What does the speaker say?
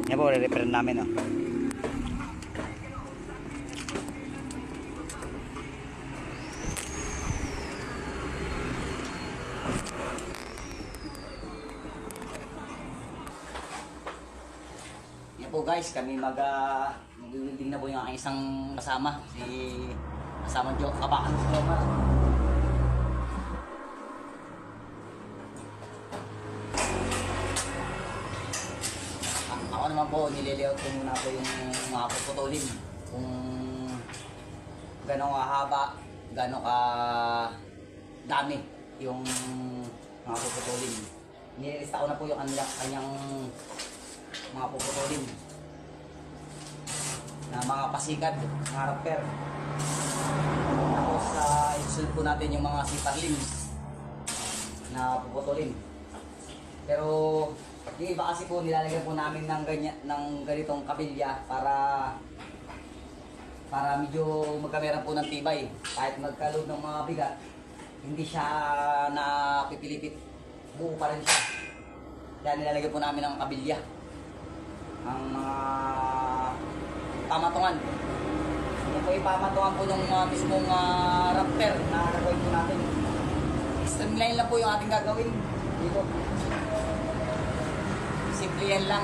Yan po, re-repair namin, oh. Yan po guys, kami mag-welding na po yung aking isang kasama, si kasama Joe, kabakan sa Roma. Ako naman po, nililayout ko muna po yung mga puputulin. Kung gano'ng kahaba, gano'ng dami yung mga puputulin. Nililista ko na po yung kanyang mga puputulin na mga pasigad, mga rapper. Tapos isusunod po natin yung mga siparlings na puputulin. Pero yung iba kasi po nilalagyan po namin ng ganitong kabilya para medyo magkameran po ng tibay. Kahit magka-load ng mga bigat, hindi siya napipilipit. Buo pa rin siya. Kaya nilalagyan po namin ng kabilya. Ang mga pamatungan. Yan po yung pamatungan po ng mismong rapper na gagawin po natin. Streamline lang po yung ating gagawin dito. Simple yan lang.